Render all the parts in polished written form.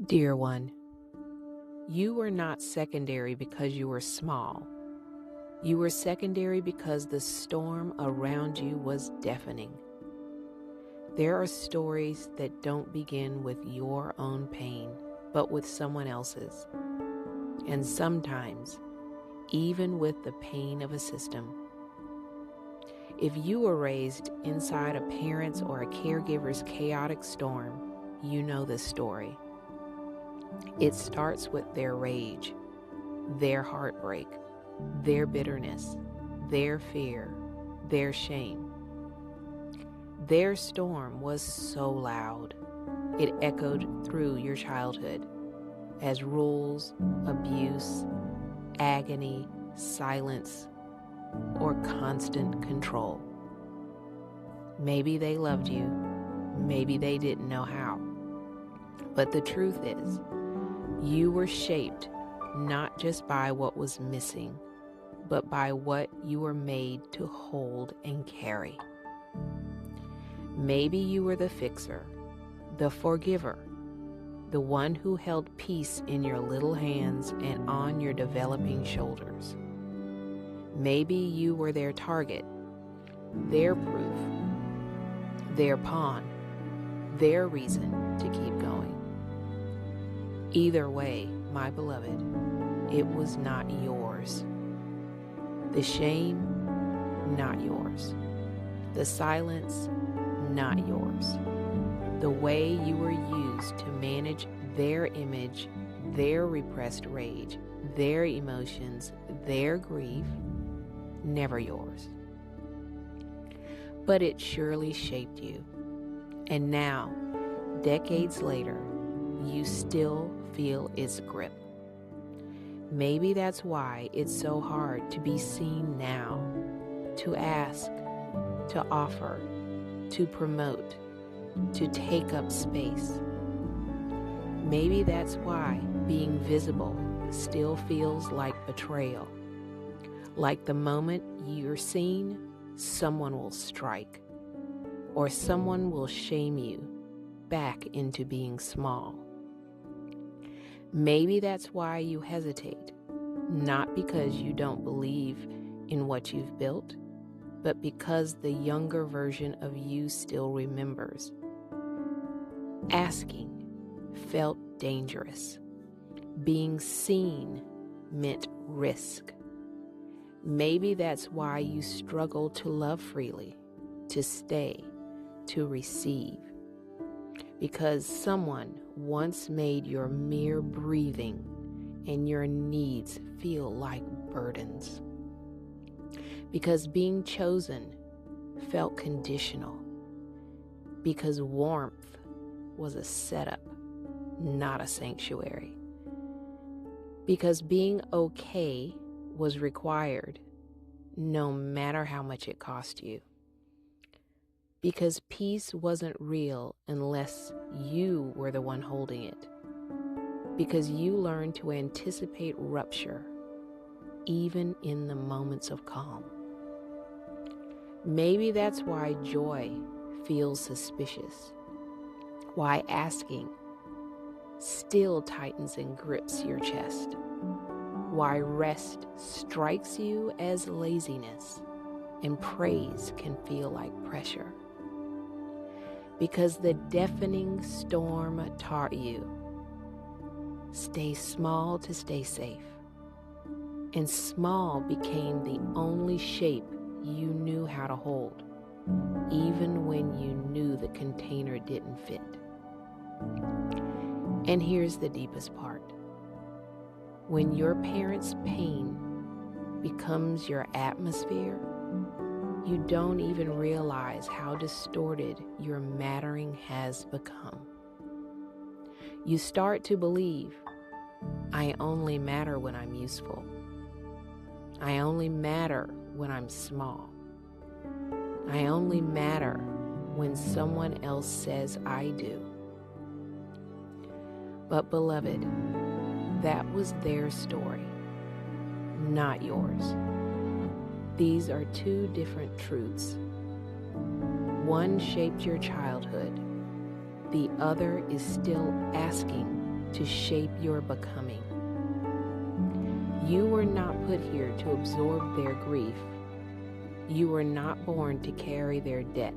Dear one, you were not secondary because you were small. You were secondary because the storm around you was deafening. There are stories that don't begin with your own pain, but with someone else's. And sometimes, even with the pain of a system. If you were raised inside a parent's or a caregiver's chaotic storm, you know this story. It starts with their rage, their heartbreak, their bitterness, their fear, their shame. Their storm was so loud, it echoed through your childhood as rules, abuse, agony, silence, or constant control. Maybe they loved you, maybe they didn't know how. But the truth is, you were shaped not just by what was missing, but by what you were made to hold and carry. Maybe you were the fixer, the forgiver, the one who held peace in your little hands and on your developing shoulders. Maybe you were their target, their proof, their pawn, their reason to keep going. Either way, my beloved, it was not yours. The shame, not yours. The silence, not yours. The way you were used to manage their image, their repressed rage, their emotions, their grief, never yours. But it surely shaped you. And now, decades later, you still feel its grip. Maybe that's why it's so hard to be seen now, to ask, to offer, to promote, to take up space. Maybe that's why being visible still feels like betrayal. Like the moment you're seen, someone will strike, or someone will shame you back into being small. Maybe that's why you hesitate, not because you don't believe in what you've built, but because the younger version of you still remembers. Asking felt dangerous. Being seen meant risk. Maybe that's why you struggle to love freely, to stay, to receive. Because someone once made your mere breathing and your needs feel like burdens. Because being chosen felt conditional. Because warmth was a setup, not a sanctuary. Because being okay was required, no matter how much it cost you. Because peace wasn't real unless you were the one holding it. Because you learned to anticipate rupture, even in the moments of calm. Maybe that's why joy feels suspicious. Why asking still tightens and grips your chest. Why rest strikes you as laziness and praise can feel like pressure. Because the deafening storm taught you, stay small to stay safe. And small became the only shape you knew how to hold, even when you knew the container didn't fit. And here's the deepest part. When your parents' pain becomes your atmosphere, you don't even realize how distorted your mattering has become. You start to believe, I only matter when I'm useful. I only matter when I'm small. I only matter when someone else says I do. But beloved, that was their story, not yours. These are two different truths. One shaped your childhood. The other is still asking to shape your becoming. You were not put here to absorb their grief. You were not born to carry their debt.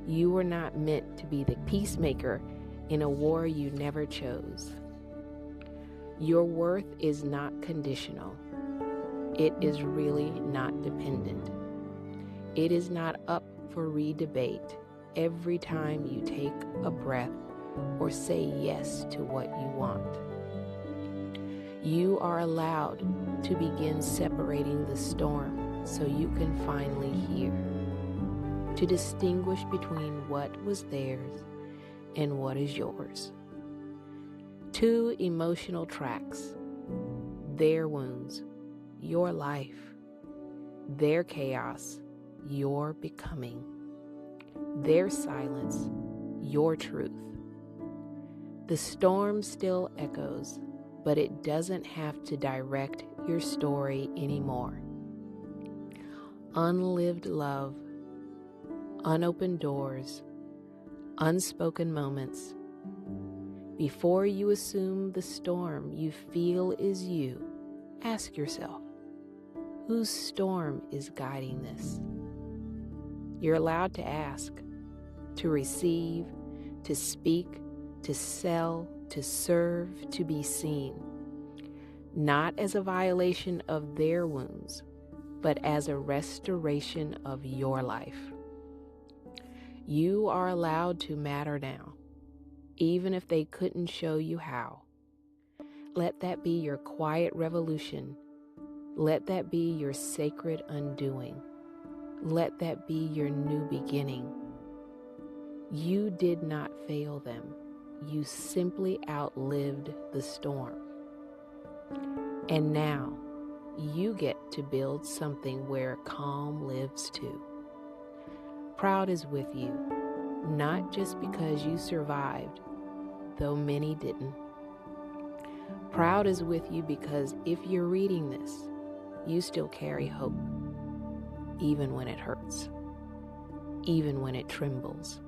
You were not meant to be the peacemaker in a war you never chose. Your worth is not conditional. It is really not dependent. It is not up for re-debate every time you take a breath or say yes to what you want. You are allowed to begin separating the storm so you can finally hear, to distinguish between what was theirs and what is yours. 2 emotional tracks: their wounds, your life; their chaos, your becoming; their silence, your truth. The storm still echoes, but it doesn't have to direct your story anymore. Unlived love, unopened doors, unspoken moments. Before you assume the storm you feel is you, ask yourself, whose storm is guiding this? You're allowed to ask, to receive, to speak, to sell, to serve, to be seen, not as a violation of their wounds, but as a restoration of your life. You are allowed to matter now, even if they couldn't show you how. Let that be your quiet revolution. Let that be your sacred undoing. Let that be your new beginning. You did not fail them. You simply outlived the storm. And now, you get to build something where calm lives too. Proud is with you, not just because you survived, though many didn't. Proud is with you because if you're reading this, you still carry hope, even when it hurts, even when it trembles.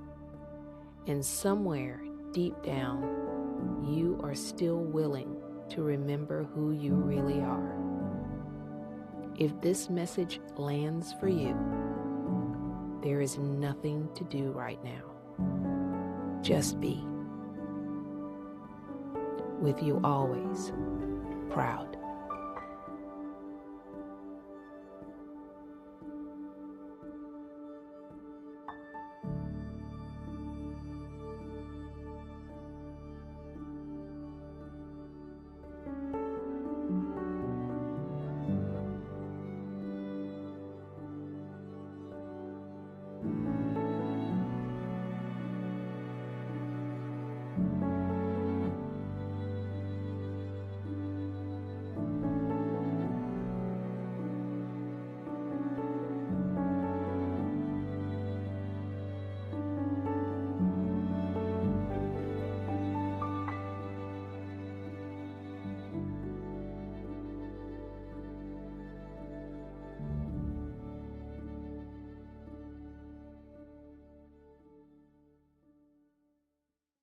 And somewhere deep down, you are still willing to remember who you really are. If this message lands for you, there is nothing to do right now. Just be. With you always, Proud.